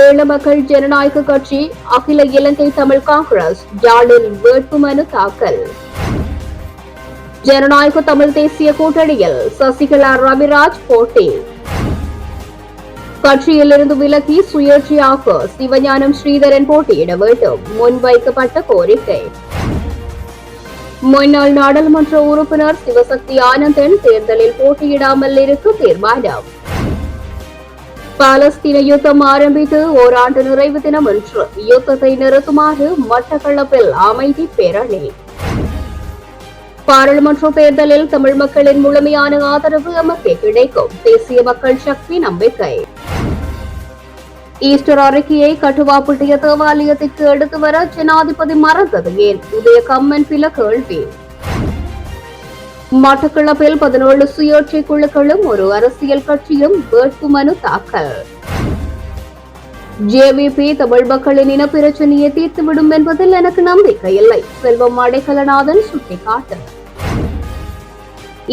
ஈழ மக்கள் ஜனநாயக கட்சி அகில இலங்கை தமிழ் காங்கிரஸ் யாழில் வேட்புமனு தாக்கல். ஜனநாயக தமிழ் தேசிய கூட்டணியில் சசிகலா ரவிராஜ் போட்டி. கட்சியிலிருந்து விலகி சுயேட்சையாக சிவஞானம் ஸ்ரீதரன் போட்டியிட வேண்டும் முன்வைக்கப்பட்ட கோரிக்கை. முன்னாள் நாடாளுமன்ற உறுப்பினர் சிவசக்தி ஆனந்தன் தேர்தலில் போட்டியிடாமல் இருக்க தீர்மானம். பாலஸ்தீன யுத்தம் ஆரம்பித்து ஓராண்டு நிறைவு தினம் என்று யுத்தத்தை நிறுத்துமாறு மட்டக்களப்பில் அமைதி பேரணி. பாராளுமன்ற தேர்தலில் தமிழ் மக்களின் முழுமையான ஆதரவு எமக்கு கிடைக்கும் தேசிய மக்கள் சக்தி நம்பிக்கை. ஈஸ்டர் அறிக்கையை கட்டுவாப்பட்டிய தேவாலயத்திற்கு எடுத்து வர ஜனாதிபதி மறந்தது ஏன்? உதய கம்மன் பில கேள்வி. மட்டக்களப்பில் 17 சுயேட்சை குழுக்களும் ஒரு அரசியல் கட்சியும் வேட்புமனு தாக்கல். ஜேவிபி தமிழ் மக்களின் இன பிரச்சனையை தீர்த்துவிடும் என்பதில் எனக்கு நம்பிக்கை இல்லை, செல்வம் அடைக்கலநாதன் சுட்டிக்காட்டு.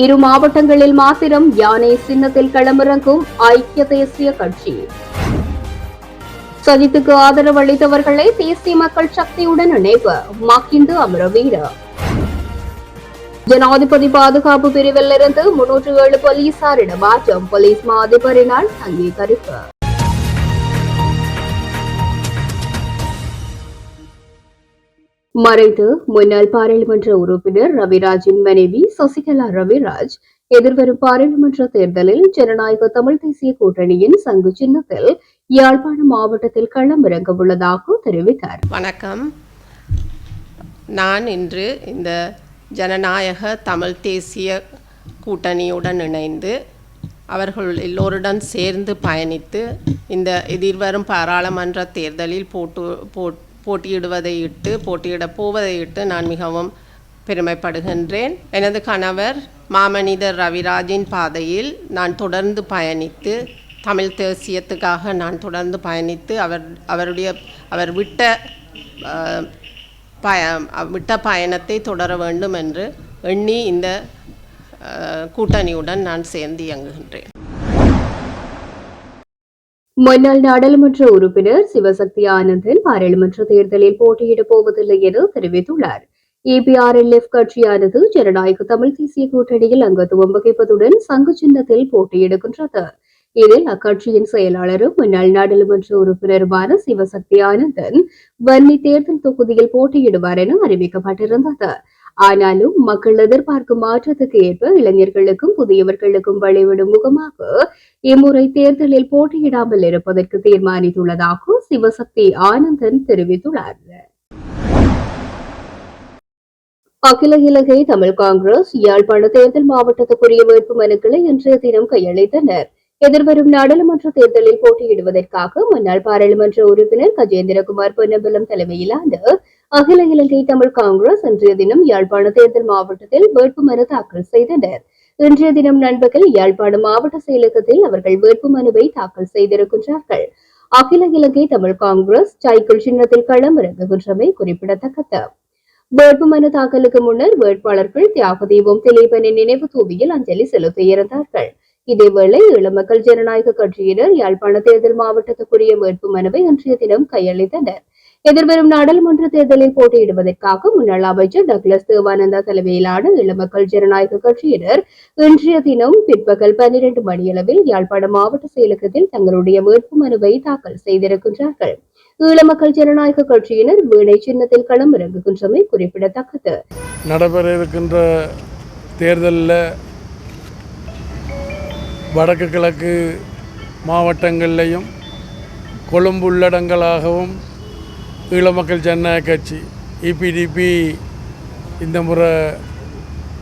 இரு மாவட்டங்களில் மாத்திரம் யானை சின்னத்தில் களமிறங்கும் ஐக்கிய தேசிய கட்சி. சஜித்துக்கு ஆதரவு அளித்தவர்களை தேசிய மக்கள் சக்தியுடன் இணைவு மகிந்து அமரவீர. ஜனாதிபதி பாதுகாப்பு பிரிவில் இருந்து 307 போலீசார் இடமாற்றம் போலீஸ் மா அதிபரினால் அங்கீகரிப்பு. மறைந்து முன்னாள் பாராளுமன்ற உறுப்பினர் ரவிராஜின் மனைவி சசிகலா ரவிராஜ் எதிர்வரும் பாராளுமன்ற தேர்தலில் ஜனநாயக தமிழ் தேசிய கூட்டணியின் சங்கு சின்னத்தில் யாழ்ப்பாணம் மாவட்டத்தில் களமிறங்க உள்ளதாக தெரிவித்தார். வணக்கம். நான் இன்று இந்த ஜனநாயக தமிழ் தேசிய கூட்டணியுடன் இணைந்து அவர்கள் எல்லோருடன் சேர்ந்து பயணித்து இந்த எதிர்வரும் பாராளுமன்ற தேர்தலில் போட்டியிடப் போவதையிட்டு நான் மிகவும் பெருமைப்படுகின்றேன். எனது கணவர் மாமனிதர் ரவிராஜின் பாதையில் நான் தொடர்ந்து பயணித்து தமிழ் தேசியத்துக்காக நான் தொடர்ந்து பயணித்து அவர் விட்ட பயணத்தை தொடர வேண்டும் என்று எண்ணி இந்த கூட்டணியுடன் நான் சேர்ந்து இயங்குகின்றேன். முன்னாள் நாடாளுமன்ற உறுப்பினர் சிவசக்தி ஆனந்தன் பாராளுமன்ற தேர்தலில் போட்டியிடப் போவதில்லை என தெரிவித்துள்ளார். EPRLF கட்சியானது ஜனநாயக தமிழ் தேசிய கூட்டணியில் அங்கத்துவம் வகிப்பதுடன் சங்கு சின்னத்தில் போட்டியிடுகின்றது. இதில் அக்கட்சியின் செயலாளரும் முன்னாள் நாடாளுமன்ற உறுப்பினருமான சிவசக்தி ஆனந்தன் வன்னி தேர்தல் தொகுதியில் போட்டியிடுவார் என அறிவிக்கப்பட்டிருந்தது. ஆனாலும் மக்கள் எதிர்பார்க்கும் மாற்றத்துக்கு ஏற்ப இளைஞர்களுக்கும் புதியவர்களுக்கும் வழிவிடும் முகமாக இம்முறை தேர்தலில் போட்டியிடாமல் இருப்பதற்கு தீர்மானித்துள்ளதாக சிவசக்தி ஆனந்தன் தெரிவித்துள்ளார். அகில இலங்கை தமிழ் காங்கிரஸ் யாழ்ப்பாண தேர்தல் மாவட்டத்துக்குரிய வேட்பு மனுக்களை இன்றைய தினம் கையளித்தனர். எதிர்வரும் நாடாளுமன்ற தேர்தலில் போட்டியிடுவதற்காக முன்னாள் பாராளுமன்ற உறுப்பினர் கஜேந்திரகுமார் பொன்னம்பலம் தலைமையிலான அகில இலங்கை தமிழ் காங்கிரஸ் இன்றைய தினம் யாழ்ப்பாண தேர்தல் மாவட்டத்தில் வேட்புமனு தாக்கல் செய்தனர். இன்றைய தினம் நண்பகல் யாழ்ப்பாண மாவட்ட செயலகத்தில் அவர்கள் வேட்புமனுவை தாக்கல் செய்திருக்கின்றார்கள். அகில இலங்கை தமிழ் காங்கிரஸ் சைக்கிள் சின்னத்தில் களமிறங்குகின்றமை குறிப்பிடத்தக்கது. வேட்புமனு தாக்கலுக்கு முன்னர் வேட்பாளர்கள் தியாக தீபம் திலீபனின் நினைவு தூவியில் அஞ்சலி செலுத்தியிருந்தார்கள். இதேவேளை ஈழமக்கள் ஜனநாயக கட்சியினர் யாழ்ப்பாண தேர்தல் மாவட்டத்துக்குரிய வேட்புமனுவை இன்றைய தினம் கையளித்தனர். எதிர்வரும் நாடாளுமன்ற தேர்தலில் போட்டியிடுவதற்காக முன்னாள் அமைச்சர் டக்ளஸ் தேவானந்தா தலைமையிலான ஈழமக்கள் ஜனநாயக கட்சியினர் இன்றைய தினம் பிற்பகல் 12 மணியளவில் யாழ்ப்பாண மாவட்ட செயலகத்தில் தங்களுடைய வேட்புமனுவை தாக்கல் செய்திருக்கின்றார்கள். ஈழமக்கள் ஜனநாயக கட்சியினர் வீணை சின்னத்தில் களமிறங்குகின்றமை குறிப்பிடத்தக்கது. நடைபெற இருக்கின்ற தேர்தலில் வடக்கு கிழக்கு மாவட்டங்களிலையும் கொழும்பு உள்ளடங்களாகவும் ஈழமக்கள் ஜனநாயக கட்சி EPDP இந்த முறை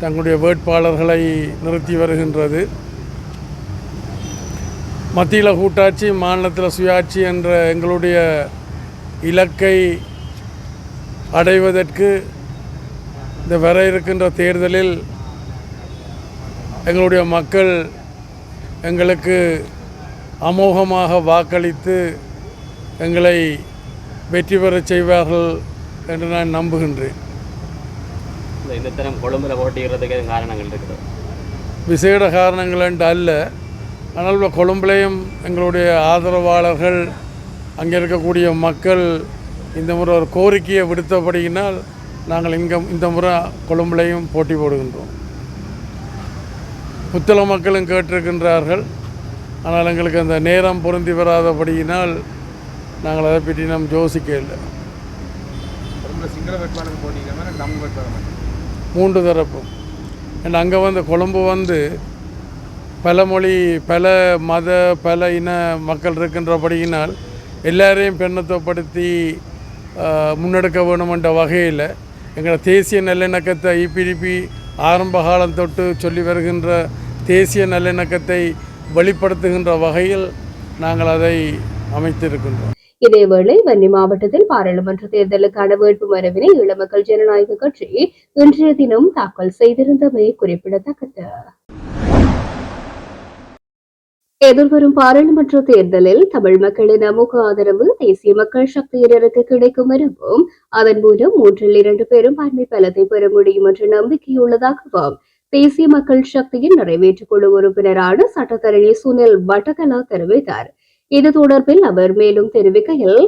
தங்களுடைய வேட்பாளர்களை நிறுத்தி வருகின்றது. மத்தியில் கூட்டாட்சி, மாநிலத்தில் சுயாட்சி என்ற எங்களுடைய இலக்கை அடைவதற்கு இந்த வர இருக்கின்ற தேர்தலில் எங்களுடைய மக்கள் எங்களுக்கு அமோகமாக வாக்களித்து எங்களை வெற்றி பெறச் செய்வார்கள் என்று நான் நம்புகின்றேன். இந்த தரம் கொழும்பில் போட்டிக்கிறதுக்கு காரணங்கள் இருக்குது, விசேட காரணங்கள் என்று அல்ல. ஆனால் கொழும்பிலையும் எங்களுடைய ஆதரவாளர்கள் அங்கே இருக்கக்கூடிய மக்கள் இந்த முறை ஒரு கோரிக்கையை விடுத்தபடியினால் நாங்கள் இந்த முறை கொழும்புலையும் போட்டி போடுகின்றோம். புத்தள மக்களும் கேட்டிருக்கின்றார்கள். ஆனால் எங்களுக்கு அந்த நேரம் பொருந்தி வராதபடியினால் நாங்கள் அதை பற்றி நாம் யோசிக்க இல்லை. சிங்கள வேட்பாளர் போட்டிக்காம தமிழ் வேட்பாளர் 3 தரப்பும். அண்ட் அங்கே கொழும்பு பல மொழி, பல மத, பல இன மக்கள் இருக்கின்றபடியினால் எல்லாரையும் பெண்ணத்துவப்படுத்தி முன்னெடுக்க வேணும் என்ற வகையில் எங்கள் தேசிய நல்லிணக்கத்தை IPDP ஆரம்ப காலம் தொட்டு சொல்லி வருகின்ற தேசிய நல்லிணக்கத்தை வெளிப்படுத்துகின்ற வகையில் நாங்கள் அதை அமைத்திருக்கின்றோம். இதேவேளை வன்னி மாவட்டத்தில் பாராளுமன்ற தேர்தலுக்கான வேட்புமனுவினை ஈழமக்கள் ஜனநாயக கட்சி இன்றைய தினம் தாக்கல் செய்திருந்தமை குறிப்பிடத்தக்கது. எதிர்வரும் பாராளுமன்ற தேர்தலில் தமிழ் மக்களின் அமோக ஆதரவு தேசிய மக்கள் சக்தியினருக்கு கிடைக்கும் எனவும் அதன் மூலம் 3/2 பெரும்பான்மை பலத்தை பெற முடியும் என்ற நம்பிக்கையுள்ளதாகவும் தேசிய மக்கள் சக்தியின் நிறைவேற்றுக் குழு உறுப்பினரான சட்டத்தரணி சுனில் வட்டகலா தெரிவித்தார். இது தொடர்பில் அவர் மேலும் தெரிவிக்கையில்,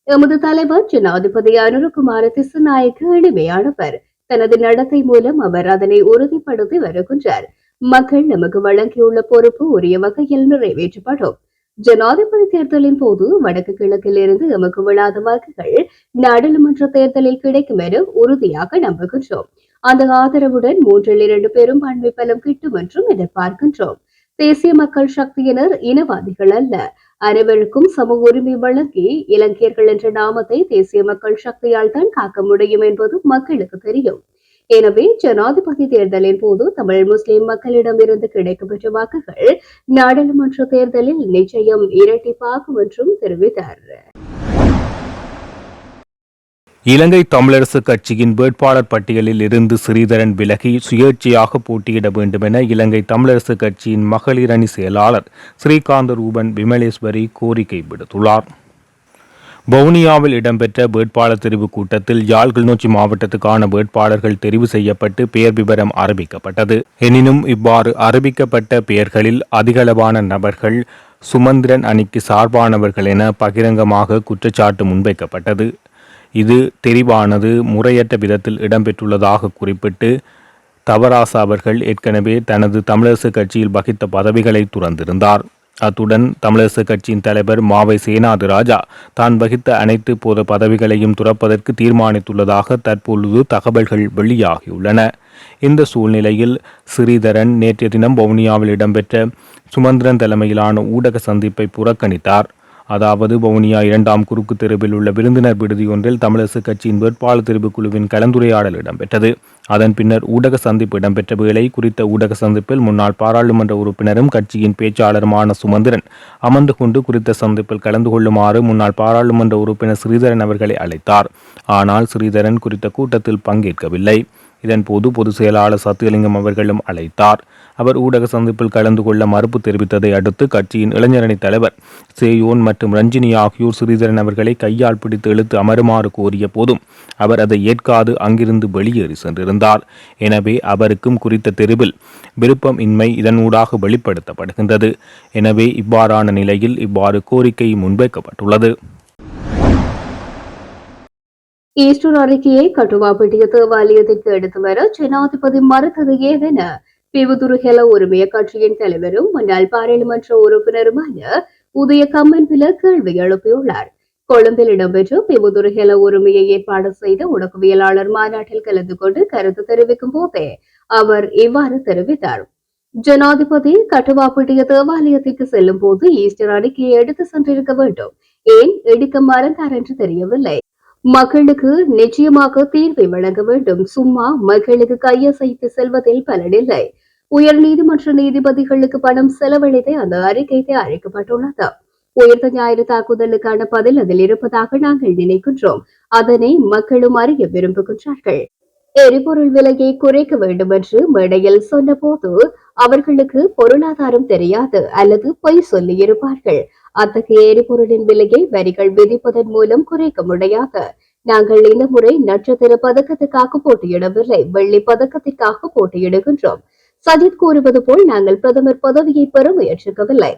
எமது தலைவர் ஜனாதிபதி அனுரகுமார திசுநாயக்கு எளிமையானவர். தனது நடத்தை மூலம் அவர் அதனை உறுதிப்படுத்தி வருகின்றார். மக்கள் நமக்கு வழங்கியுள்ள பொறுப்பு உரிய வகையில் நிறைவேற்றப்படும். ஜனாதிபதி தேர்தலின் போது வடக்கு கிழக்கில் இருந்து எமக்கு விழாத வாக்குகள் நாடாளுமன்ற தேர்தலில் கிடைக்கும் என உறுதியாக நம்புகின்றோம். அந்த ஆதரவுடன் 3/2 பெரும்பான்மை பலம் கிட்டும் என்றும் எதிர்பார்க்கின்றோம். தேசிய மக்கள் சக்தியினர் இனவாதிகள் அல்ல. அனைவருக்கும் சம உரிமை வழங்கி இலங்கையர்கள் என்ற நாமத்தை தேசிய மக்கள் சக்தியால் தான் காக்க முடியும் என்பது மக்களுக்கு தெரியும். எனவே ஜனாதிபதி தேர்தலின் போது தமிழ் முஸ்லிம் மக்களிடமிருந்து கிடைக்கப்பெற்ற வாக்குகள் நாடாளுமன்ற தேர்தலில் நிச்சயம் இரட்டிப்பாகும் என்றும் தெரிவித்தார். இலங்கை தமிழரசு கட்சியின் வேட்பாளர் பட்டியலில் இருந்து ஸ்ரீதரன் விலகி சுயேட்சையாக போட்டியிட வேண்டும் என இலங்கை தமிழரசு கட்சியின் மகளிர் அணி செயலாளர் ஸ்ரீகாந்த ரூபன் விமலேஸ்வரி கோரிக்கை விடுத்துள்ளார். வவுனியாவில் இடம்பெற்ற வேட்பாளர் தெரிவு கூட்டத்தில் யாழ் கிளிநொச்சி மாவட்டத்துக்கான வேட்பாளர்கள் தெரிவு செய்யப்பட்டு பெயர் விவரம் அறிவிக்கப்பட்டது. எனினும் இவ்வாறு அறிவிக்கப்பட்ட பெயர்களில் அதிகளவான நபர்கள் சுமந்திரன் அணிக்கு சார்பானவர்கள் என பகிரங்கமாக குற்றச்சாட்டு முன்வைக்கப்பட்டது. இது தெரிவானது முறையற்ற விதத்தில் இடம்பெற்றுள்ளதாக குறிப்பிட்டு தவராசா அவர்கள் ஏற்கனவே தனது தமிழரசு கட்சியில் வகித்த பதவிகளை துறந்திருந்தார். அத்துடன் தமிழரசு கட்சியின் தலைவர் மாவை சேனாது ராஜா தான் வகித்த அனைத்து பொது பதவிகளையும் துறப்பதற்கு தீர்மானித்துள்ளதாக தற்பொழுது தகவல்கள் வெளியாகியுள்ளன. இந்த சூழ்நிலையில் ஸ்ரீதரன் நேற்றைய தினம் வவுனியாவில் இடம்பெற்ற சுமந்திரன் தலைமையிலான ஊடக சந்திப்பை புறக்கணித்தார். அதாவது வவுனியா 2ஆம் குறுக்கு தெருவில் உள்ள விருந்தினர் விடுதி ஒன்றில் தமிழரசு கட்சியின் வேட்பாளர் தெரிவு குழுவின் கலந்துரையாடல் இடம்பெற்றது. அதன் பின்னர் ஊடக சந்திப்பு இடம்பெற்ற வேளை குறித்த ஊடக சந்திப்பில் முன்னாள் பாராளுமன்ற உறுப்பினரும் கட்சியின் பேச்சாளருமான சுமந்திரன் அமர்ந்து கொண்டு குறித்த சந்திப்பில் கலந்து கொள்ளுமாறு முன்னாள் பாராளுமன்ற உறுப்பினர் ஸ்ரீதரன் அவர்களை அழைத்தார். ஆனால் ஸ்ரீதரன் குறித்த கூட்டத்தில் பங்கேற்கவில்லை. இதன்போது பொதுச் செயலாளர் சத்தியலிங்கம் அவர்களும் அழைத்தார். அவர் ஊடக சந்திப்பில் கலந்து கொள்ள மறுப்பு தெரிவித்ததை அடுத்து கட்சியின் இளைஞரணி தலைவர் சேயோன் மற்றும் ரஞ்சினி ஆகியோர் ஸ்ரீதரன் அவர்களை கையால் பிடித்து இழுத்து அமருமாறு கோரிய போதும் அவர் அதை ஏற்காது அங்கிருந்து வெளியேறி சென்றிருந்தார். எனவே அவருக்கும் குறித்த தெருவில் விருப்பம் இன்மை இதனூடாக வெளிப்படுத்தப்படுகின்றது. எனவே இவ்வாறான நிலையில் இவ்வாறு கோரிக்கை முன்வைக்கப்பட்டுள்ளது. ஈஸ்டர் அறிக்கையை கட்டுவாப்பட்டிய தேவாலயத்திற்கு எடுத்து வர ஜனாதிபதி மறுத்தது ஏதென பிவுதுருகெல உரிமைய கட்சியின் தலைவரும் முன்னாள் பாராளுமன்ற உறுப்பினருமான உதய கம்மன்பில கேள்வி எழுப்பியுள்ளார். கொழும்பில் இடம்பெற்ற பிவுதுருகெல உரிமையை ஏற்பாடு செய்த ஊடகவியலாளர் மாநாட்டில் கலந்து கொண்டு கருத்து தெரிவிக்கும் போதே அவர் இவ்வாறு தெரிவித்தார். ஜனாதிபதி கட்டுவாப்பட்டிய தேவாலயத்திற்கு செல்லும் போது ஈஸ்டர் அறிக்கையை எடுத்து சென்றிருக்க வேண்டும். ஏன் எடுக்க மறந்தார் என்று தெரியவில்லை. மக்களுக்கு நிச்சயமாக தீர்வை வழங்க வேண்டும். சும்மா மக்களுக்கு கையசைத்து செல்வதில் பலனில்லை. உயர் நீதிமன்ற நீதிபதிகளுக்கு பணம் செலவழித்து அந்த அறிக்கை தயாரிக்கப்பட்டுள்ளது. உயர்ந்த ஞாயிறு தாக்குதலுக்கான பதில் அதில் இருப்பதாக நாங்கள் நினைக்கின்றோம். அதனை மக்களும் அறிய விரும்புகின்றார்கள். எரிபொருள் விலையை குறைக்க வேண்டும் என்று மேடையில் சொன்ன போது அவர்களுக்கு பொருளாதாரம் தெரியாது அல்லது பொய் சொல்லி இருப்பார்கள். அத்தகைய எரிபொருளின் விலையை வரிகள் விதிப்பதன் மூலம் குறைக்க முடியாது. நாங்கள் இந்த முறை நட்சத்திர பதக்கத்துக்காக போட்டியிடவில்லை, வெள்ளி பதக்கத்திற்காக போட்டியிடுகின்றோம். சஜித் கூறுவது போல் நாங்கள் பிரதமர் பதவியை பெற முயற்சிக்கவில்லை.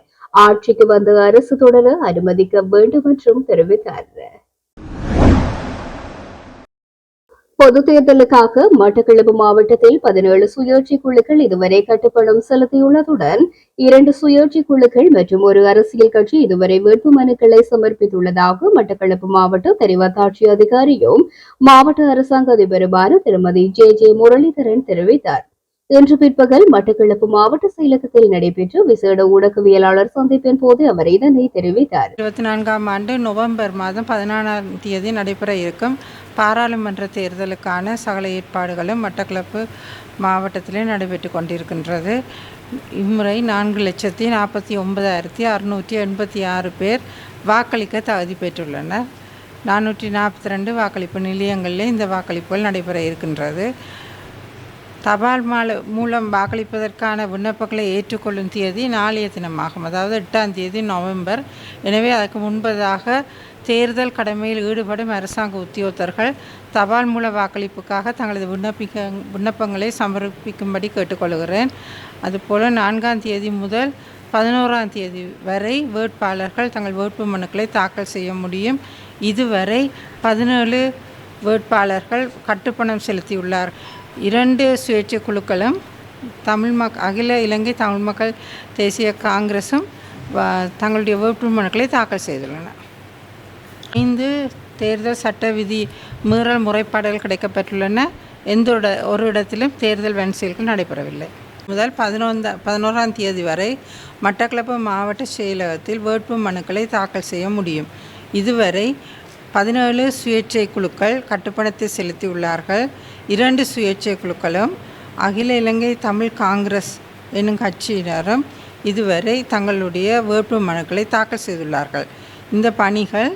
ஆட்சிக்கு வந்த அரசு தொடர அனுமதிக்க வேண்டும் என்றும் தெரிவித்தார். பொது தேர்தலுக்காக மட்டக்களப்பு மாவட்டத்தில் 17 சுயேட்சை குழுக்கள் இதுவரை கட்டுப்பணம் செலுத்தியுள்ளதுடன் 2 சுயேட்சை குழுக்கள் மற்றும் ஒரு அரசியல் கட்சி இதுவரை வேட்புமனுக்களை சமர்ப்பித்துள்ளதாக மட்டக்களப்பு மாவட்ட தெரிவத்தாட்சி அதிகாரியும் மாவட்ட அரசாங்க அதிபருமான திருமதி ஜே முரளிதரன் தெரிவித்தார். இன்று பிற்பகல் மட்டக்களப்பு மாவட்ட செயலகத்தில் நடைபெற்ற விசேட ஊடகவியலாளர் சந்திப்பின் போது அவர் இதனை தெரிவித்தார். 24ஆம் ஆண்டு நவம்பர் மாதம் 14ஆம் தேதி நடைபெற இருக்கும் பாராளுமன்ற தேர்தலுக்கான சகல ஏற்பாடுகளும் மட்டக்களப்பு மாவட்டத்திலே நடைபெற்று கொண்டிருக்கின்றது. இம்முறை 4,49,686 பேர் வாக்களிக்க தகுதி பெற்றுள்ளனர். 442 வாக்களிப்பு நிலையங்களில் இந்த வாக்களிப்புகள் நடைபெற இருக்கின்றது. தபால் மூலம் வாக்களிப்பதற்கான விண்ணப்பங்களை ஏற்றுக்கொள்ளும் தேதி நாளைய தினமாகும், அதாவது 8ஆம் தேதி நவம்பர். எனவே அதற்கு முன்பதாக தேர்தல் கடமையில் ஈடுபடும் அரசாங்க உத்தியோகத்தர்கள் தபால் மூல வாக்களிப்புக்காக தங்களது விண்ணப்பங்களை சமர்ப்பிக்கும்படி கேட்டுக்கொள்கிறேன். அதுபோல் 4ஆம் தேதி முதல் 11ஆம் தேதி வரை வேட்பாளர்கள் தங்கள் வேட்பு மனுக்களை தாக்கல் செய்ய முடியும். இதுவரை 17 வேட்பாளர்கள் கட்டுப்பணம் செலுத்தியுள்ளார். 2 சுயேட்சை குழுக்களும் அகில இலங்கை தமிழ் மக்கள் தேசிய காங்கிரசும் தங்களுடைய வேட்பு மனுக்களை தாக்கல் செய்துள்ளன. 5 தேர்தல் சட்ட விதி மீறல் முறைப்பாடுகள் கிடைக்கப்பெற்றுள்ளன. எந்த ஒரு இடத்திலும் தேர்தல் வன்செயல்கள் நடைபெறவில்லை. முதல் 11ஆம் தேதி வரை மட்டக்களப்பு மாவட்ட செயலகத்தில் வேட்பு மனுக்களை தாக்கல் செய்ய முடியும். இதுவரை 17 சுயேட்சை குழுக்கள் கட்டுப்பணத்தை செலுத்தியுள்ளார்கள். 2 சுயேட்சை குழுக்களும் அகில இலங்கை தமிழ் காங்கிரஸ் என்னும் கட்சியினரும் இதுவரை தங்களுடைய வேட்பு மனுக்களை தாக்கல் செய்துள்ளார்கள். இந்த பணிகள்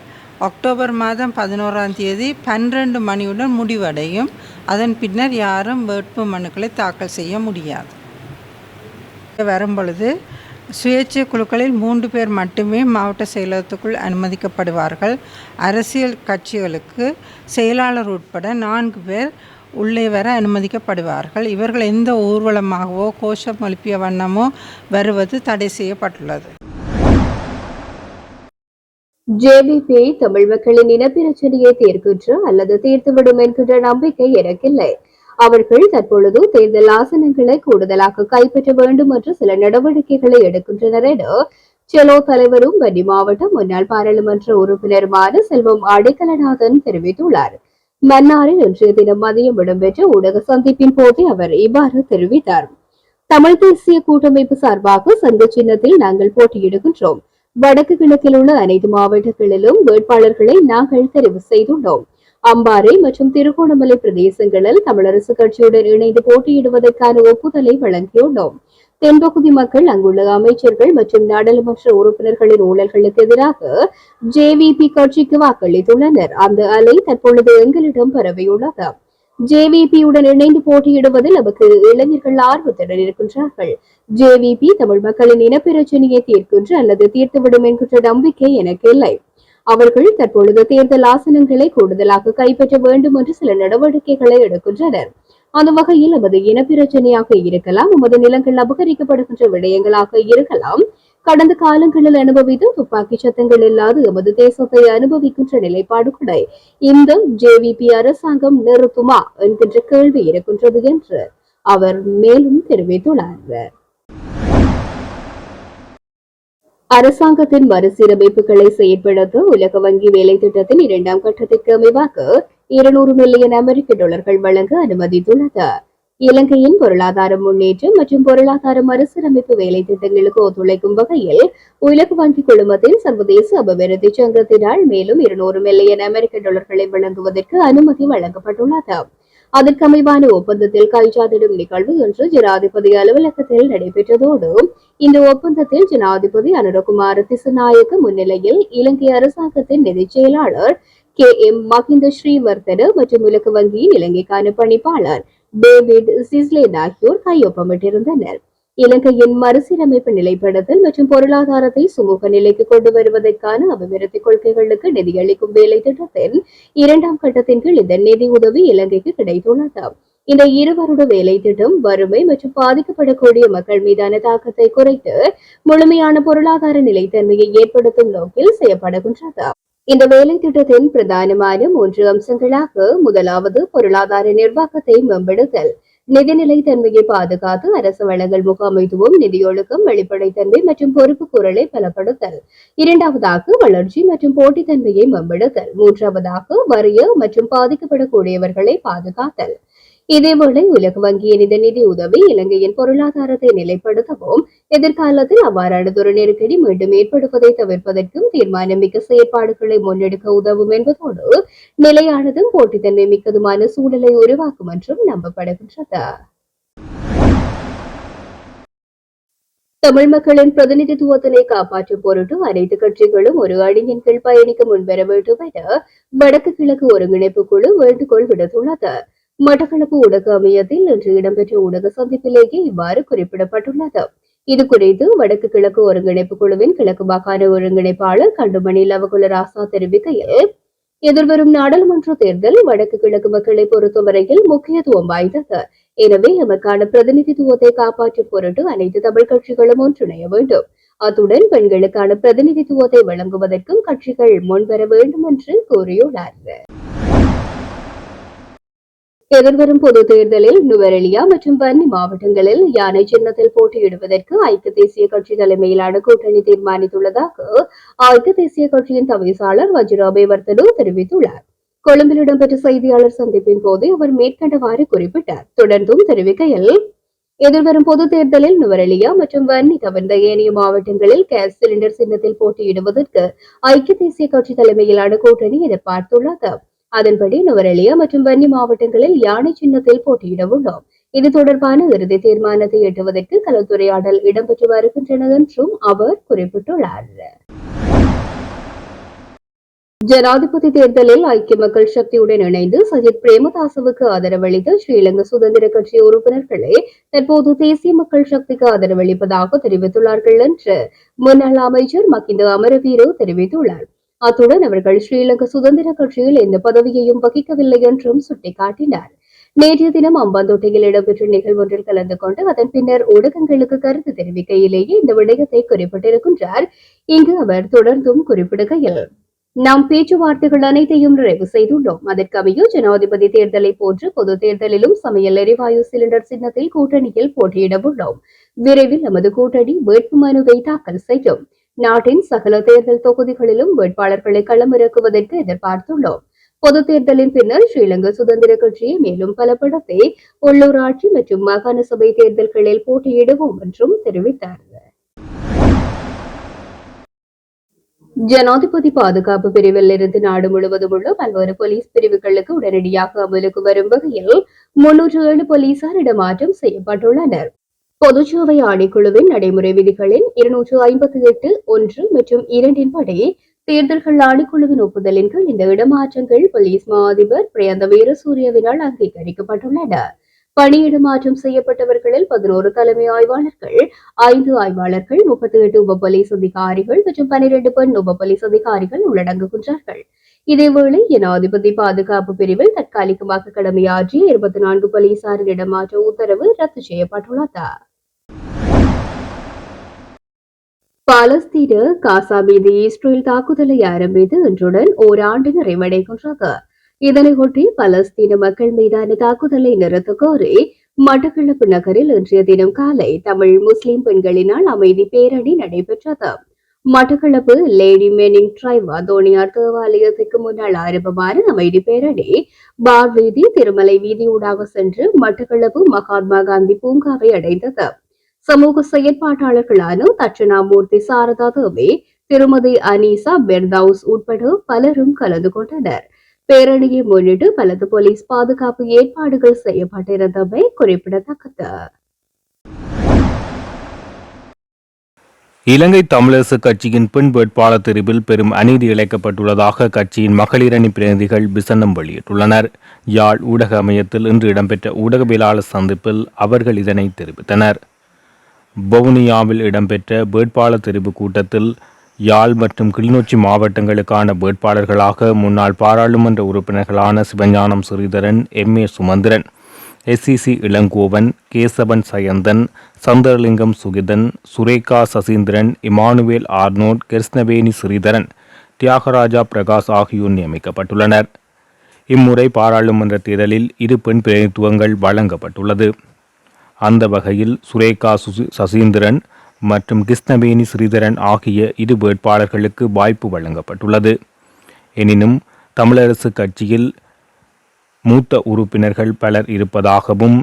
அக்டோபர் மாதம் 11ஆம் தேதி 12 மணியுடன் முடிவடையும். அதன் பின்னர் யாரும் வேட்பு மனுக்களை தாக்கல் செய்ய முடியாது. வரும்பொழுது சுயேட்சை குழுக்களில் 3 பேர் மட்டுமே மாவட்ட செயலகத்துக்குள் அனுமதிக்கப்படுவார்கள். அரசியல் கட்சிகளுக்கு செயலாளர் உட்பட 4 பேர் உள்ளே வர அனுமதிக்கப்படுவார்கள். இவர்கள் எந்த ஊர்வலமாகவோ கோஷம் எழுப்பிய வண்ணமோ வருவது தடை செய்யப்பட்டுள்ளது. ஜேவிபி தமிழ் மக்களின் இனப்பிரச்சனையை தீர்க்கின்ற அல்லது தீர்த்துவிடும் என்கின்ற நம்பிக்கை எனக்கில்லை. அவர்கள் தற்பொழுது தேர்தல் ஆசனங்களை கூடுதலாக கைப்பற்ற வேண்டும் என்று சில நடவடிக்கைகளை எடுக்கின்றனர் என செலோ தலைவரும் வன்னி மாவட்ட முன்னாள் பாராளுமன்ற உறுப்பினருமான செல்வம் அடைக்கலநாதன் தெரிவித்துள்ளார். மன்னாரில் இன்றைய தினம் மதியம் இடம்பெற்ற ஊடக சந்திப்பின் போதே அவர் இவ்வாறு தெரிவித்தார். தமிழ் தேசிய கூட்டமைப்பு சார்பாக சங்க சின்னத்தில் நாங்கள் போட்டியிடுகின்றோம். வடக்கு கிழக்கில் உள்ள அனைத்து மாவட்டங்களிலும் வேட்பாளர்களை நாங்கள் தெரிவு செய்துள்ளோம். அம்பாறை மற்றும் திருகோணமலை பிரதேசங்களில் தமிழரசு கட்சியுடன் இணைந்து போட்டியிடுவதற்கான ஒப்புதலை வழங்கியுள்ளோம். தென்பகுதி மக்கள் அங்குள்ள அமைச்சர்கள் மற்றும் நாடாளுமன்ற உறுப்பினர்களின் ஊழல்களுக்கு எதிராக ஜேவிபி கட்சிக்கு வாக்களித்துள்ளனர். அந்த அலை தற்பொழுது எங்களிடம் பரவியுள்ளது. ஜேவிபியுடன் இணைந்து போட்டியிடுவதில் நமக்கு இளைஞர்கள் ஆர்வத்துடன் இருக்கின்றார்கள். ஜேவிபி தமிழ் மக்களின் இனப்பிரச்சனையை தீர்க்கின்ற அல்லது தீர்த்துவிடும் என்கின்ற நம்பிக்கை எனக்கு இல்லை. அவர்கள் தற்பொழுது தேர்தல் ஆசனங்களை கூடுதலாக கைப்பற்ற வேண்டும் என்று சில நடவடிக்கைகளை எடுக்கின்றனர். அந்த வகையில் நமது இனப்பிரச்சனையாக இருக்கலாம், நமது நிலங்கள் அபகரிக்கப்படுகின்ற விடயங்களாக இருக்கலாம். கடந்த காலங்களில் அனுபவித்த துப்பாக்கி சத்தங்கள் இல்லாத எமது தேசத்தை அனுபவிக்கின்ற நிலைப்பாடுகளை இந்த ஜேவிபி அரசாங்கம் நிறுத்துமா என்கின்ற கேள்வி இருக்கின்றது என்று அவர் மேலும் தெரிவித்துள்ளார். அரசாங்கத்தின் மறுசீரமைப்புகளை செயற்படுத்த உலக வங்கி வேலை திட்டத்தின் 2ஆம் கட்டத்திற்கு அமைவாக $200 மில்லியன் வழங்க அனுமதித்துள்ளது. இலங்கையின் பொருளாதார முன்னேற்றம் மற்றும் பொருளாதார மறுசீரமைப்பு வேலை திட்டங்களுக்கு ஒத்துழைக்கும் வகையில் உலக வங்கி குழுமத்தின் சர்வதேச அபிவிருத்தி சங்கத்தினால் மேலும் $200 மில்லியன் வழங்குவதற்கு அனுமதி வழங்கப்பட்டுள்ளது. அதற்கமைவான ஒப்பந்தத்தில் கைச்சாத்திடும் நிகழ்வு இன்று ஜனாதிபதி அலுவலகத்தில் நடைபெற்றதோடு இந்த ஒப்பந்தத்தில் ஜனாதிபதி அனுரகுமார திசுநாயக்க முன்னிலையில் இலங்கை அரசாங்கத்தின் நிதி செயலாளர் KM மஹிந்த ஸ்ரீவர்தன மற்றும் உலக வங்கியின் இலங்கைக்கான பணிப்பாளர் டேவிட் சிஸ்லேன் ஆகியோர் கையொப்பமிட்டிருந்தனர். இலங்கையின் மறுசீரமைப்பு நிலைப்படுத்தல் மற்றும் பொருளாதாரத்தை சுமூக நிலைக்கு கொண்டு வருவதற்கான அபிவிருத்தி கொள்கைகளுக்கு நிதியளிக்கும் வேலை திட்டத்தின் 2ஆம் கட்டத்தின் கீழ் இந்த நிதி உதவி இலங்கைக்கு கிடைத்துள்ளது. இந்த 2 வருட வேலை திட்டம் வறுமை மற்றும் பாதிக்கப்படக்கூடிய மக்கள் மீதான தாக்கத்தை குறைத்து முழுமையான பொருளாதார நிலைத்தன்மையை ஏற்படுத்தும் நோக்கில் செய்யப்படுகின்றது. இந்த வேலை திட்டத்தின் பிரதானமான 3 அம்சங்களாக முதலாவது பொருளாதார நிர்வாகத்தை மேம்படுத்தல், நிதிநிலைத்தன்மையை பாதுகாத்து அரசு வளங்கள் முகாமைத்துவம், நிதியொழுக்கம், வெளிப்படைத்தன்மை மற்றும் பொறுப்பு கூறலை பலப்படுத்தல். இரண்டாவதாக வளர்ச்சி மற்றும் போட்டித்தன்மையை மேம்படுத்தல். மூன்றாவதாக வறிய மற்றும் பாதிக்கப்படக்கூடியவர்களை பாதுகாத்தல். இதேவேளை உலக வங்கியின் இந்த நிதி உதவி இலங்கையின் பொருளாதாரத்தை நிலைப்படுத்தவும் எதிர்காலத்தில் அவ்வாறானதொரு நெருக்கடி மீண்டும் ஏற்படுவதை தவிர்ப்பதற்கும் தீர்மானமிக்க செயற்பாடுகளை முன்னெடுக்க உதவும் என்பதோடு நிலையானதும் போட்டித்தன்மை மிக்கதுமான சூழலை உருவாக்கும் என்றும் நம்பப்படுகின்றது. தமிழ் மக்களின் பிரதிநிதித்துவத்தினை காப்பாற்றும் பொருட்டு அனைத்து கட்சிகளும் ஒரு அணியின் கீழ் பயணிக்க முன்வர வேண்டும் என வடக்கு கிழக்கு ஒருங்கிணைப்பு குழு வேண்டுகோள் விடுத்துள்ளது. மட்டக்களப்பு ஊடக அமையத்தில் இன்று இடம்பெற்ற ஊடக சந்திப்பிலேயே இவ்வாறு குறிப்பிடப்பட்டுள்ளது. இது குறித்து வடக்கு கிழக்கு ஒருங்கிணைப்பு குழுவின் கிழக்கு மாகாண ஒருங்கிணைப்பாளர் கண்டுமணி லவகுலராசா தெரிவிக்கையில், எதிர்வரும் நாடாளுமன்ற தேர்தல் வடக்கு கிழக்கு மக்களை பொறுத்தவரையில் முக்கியத்துவம் வாய்ந்தது. எனவே எமக்கான பிரதிநிதித்துவத்தை காப்பாற்றும் பொருட்டு அனைத்து தமிழ் கட்சிகளும் ஒன்றிணைய வேண்டும். அத்துடன் பெண்களுக்கான பிரதிநிதித்துவத்தை வழங்குவதற்கும் கட்சிகள் முன்வர வேண்டும் என்று கூறியுள்ளார். எதிர்வரும் பொது தேர்தலில் நுவரெலியா மற்றும் வன்னி மாவட்டங்களில் யானை சின்னத்தில் போட்டியிடுவதற்கு ஐக்கிய தேசிய கட்சி தலைமையிலான கூட்டணி தீர்மானித்துள்ளதாக ஐக்கிய தேசிய கட்சியின் தவிசாளர் வஜ்ராபே வர்த்தனு தெரிவித்துள்ளார். கொழும்பில் இடம்பெற்ற செய்தியாளர் சந்திப்பின் போது அவர் மேற்கண்டவாறு குறிப்பிட்டார். தொடர்ந்தும் தெரிவிக்கையில், எதிர்வரும் பொது தேர்தலில் நுவரெலியா மற்றும் வன்னி தவிர்ந்த ஏனைய மாவட்டங்களில் கேஸ் சிலிண்டர் சின்னத்தில் போட்டியிடுவதற்கு ஐக்கிய தேசிய கட்சி தலைமையிலான கூட்டணி எதிர்பார்த்துள்ளது. அதன்படி நுவரெலியா மற்றும் வன்னி மாவட்டங்களில் யானை சின்னத்தில் போட்டியிட உள்ளோம். இது தொடர்பான இறுதி தீர்மானத்தை எட்டுவதற்கு கலந்துரையாடல் இடம்பெற்று வருகின்றன என்றும் அவர் குறிப்பிட்டுள்ளார். ஜனாதிபதி தேர்தலில் ஐக்கிய மக்கள் சக்தியுடன் இணைந்து சஜித் பிரேமதாசவுக்கு ஆதரவளித்த ஸ்ரீலங்கா சுதந்திர கட்சி உறுப்பினர்களே தற்போது தேசிய மக்கள் சக்திக்கு ஆதரவளிப்பதாக தெரிவித்துள்ளார்கள் என்று முன்னாள் அமைச்சர் மகிந்த அமரவீர தெரிவித்துள்ளார். அத்துடன் அவர்கள் ஸ்ரீலங்கா சுதந்திர கட்சியில் எந்த பதவியையும் வகிக்கவில்லை என்றும் சுட்டிக்காட்டினார். நேற்றைய தினம் அம்பாந்தோட்டையில் இடம்பெற்ற நிகழ்வொன்றில் கலந்து கொண்டு அதன் பின்னர் ஊடகங்களுக்கு கருத்து தெரிவிக்கையிலேயே இந்த விடயத்தை குறிப்பிட்டிருக்கின்றார். இங்கு அவர் தொடர்ந்தும் குறிப்பிடுகையில், நாம் பேச்சுவார்த்தைகள் அனைத்தையும் நிறைவு செய்துள்ளோம். அதற்கமைய ஜனாதிபதி தேர்தலை போன்று பொது தேர்தலிலும் சமையல் எரிவாயு சிலிண்டர் சின்னத்தில் கூட்டணியில் போட்டியிட உள்ளோம். விரைவில் நமது கூட்டணி வேட்புமனுவை தாக்கல் செய்யும். நாட்டின் சகல தேர்தல் தொகுதிகளிலும் வேட்பாளர்களை களமிறக்குவதற்கு எதிர்பார்த்துள்ளோம். பொது தேர்தலின் பின்னர் ஸ்ரீலங்கா சுதந்திர கட்சியை மேலும் பலப்படுத்தி உள்ளூராட்சி மற்றும் மாகாண சபை தேர்தல்களில் போட்டியிடுவோம் என்றும் தெரிவித்தார். ஜனாதிபதி பாதுகாப்பு பிரிவில் இருந்து நாடு முழுவதும் உள்ள பல்வேறு போலீஸ் பிரிவுகளுக்கு உடனடியாக அமலுக்கு வரும் வகையில் 307 போலீசார் இடமாற்றம் செய்யப்பட்டுள்ளனர். பொதுச்சேவை ஆணைக்குழுவின் நடைமுறை விதிகளின் 258(1) மற்றும் 2 படி தேர்தல்கள் ஆணைக்குழுவின் ஒப்புதலின் கீழ் இந்த இடமாற்றங்கள் போலீஸ் மா அதிபர் பிரியந்த வீரசூரியவினால் அங்கீகரிக்கப்பட்டுள்ளன. பணியிடமாற்றம் செய்யப்பட்டவர்களில் 11 தலைமை ஆய்வாளர்கள், 5 ஆய்வாளர்கள், 38 உப போலீஸ் அதிகாரிகள் மற்றும் 12 பெண் உப போலீஸ் அதிகாரிகள் உள்ளடங்குகின்றார்கள். இதேவேளை ஜனாதிபதி பாதுகாப்பு பிரிவில் தற்காலிகமாக கடமையாற்றிய 24 போலீசாரின் இடமாற்ற உத்தரவு ரத்து செய்யப்பட்டுள்ளது. பாலஸ்தீன காசா மீது இஸ்ரேல் தாக்குதலை ஆரம்பித்து இன்றுடன் ஓராண்டு நிறைவடைகின்றது. இதனையொட்டி பலஸ்தீன மக்கள் மீதான தாக்குதலை நிறுத்த கோரி மட்டக்களப்பு நகரில் இன்றைய தினம் காலை தமிழ் முஸ்லிம் பெண்களினால் அமைதி பேரணி நடைபெற்றது. மட்டக்களப்பு லேடி மெனிங் டிரைவ் தோணியார் தேவாலயத்திற்கு முன்னால் ஆரம்பமான அமைதி பேரணி பார் வீதி, திருமலை வீதியூடாக சென்று மட்டக்களப்பு மகாத்மா காந்தி பூங்காவை அடைந்தது. சமூக செயற்பாட்டாளர்களான தட்சணாமூர்த்தி சாரதா தேவி, திருமதி அனீசா பெர்தவுஸ் உட்பட பலரும் கலந்து கொண்டனர். பேரணியை முன்னிட்டு பலத்த போலீஸ் பாதுகாப்பு ஏற்பாடுகள் செய்யப்பட்டிருந்தமை குறிப்பிடத்தக்கது. இலங்கை தமிழரசு கட்சியின் பெண் வேட்பாளர் தெரிவில் பெரும் அநீதி இழைக்கப்பட்டுள்ளதாக கட்சியின் மகளிரணி பிரதிநிதிகள் விசனம் வெளியிட்டுள்ளனர். யாழ் ஊடக அமையத்தில் இன்று இடம்பெற்ற ஊடகவியலாளர் சந்திப்பில் அவர்கள் இதனை தெரிவித்தனர். வவுனியாவில் இடம்பெற்ற வேட்பாளர் தெரிவு கூட்டத்தில் யாழ் மற்றும் கிளிநொச்சி மாவட்டங்களுக்கான வேட்பாளர்களாக முன்னாள் பாராளுமன்ற உறுப்பினர்களான Sivagnanam Sritharan, M.A. Sumanthiran, SCC Ilangovan, Kesavan Sayanthan, Chandralingam Sukithan, Sureka Sasheendran, Emmanuel Arnold, Krishnaveni Sritharan, Thiyagaraja Prakash ஆகியோர் நியமிக்கப்பட்டுள்ளனர். இம்முறை பாராளுமன்ற தேர்தலில் 2 பெண் பிரதிநிதித்துவங்கள் வழங்கப்பட்டுள்ளது. அந்த வகையில் சுரேகா சசீந்திரன் மற்றும் கிருஷ்ணவேணி ஸ்ரீதரன் ஆகிய 2 வேட்பாளர்களுக்கு வாய்ப்பு வழங்கப்பட்டுள்ளது. எனினும் தமிழரசு கட்சியில் மூத்த உறுப்பினர்கள் பலர் இருப்பதாகவும்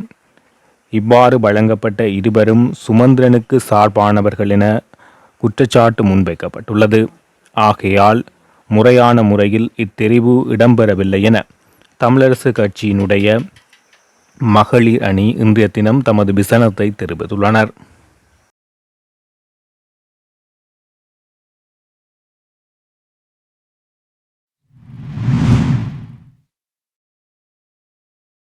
இவ்வாறு வழங்கப்பட்ட இருவரும் சுமந்திரனுக்கு சார்பானவர்கள் என குற்றச்சாட்டு முன்வைக்கப்பட்டுள்ளது. ஆகையால் முறையான முறையில் இத்தெரிவு இடம்பெறவில்லை என தமிழரசு கட்சியினுடைய மகளிர் அணி இன்றைய தினம் தமது விசனத்தை தெரிவித்துள்ளனர்.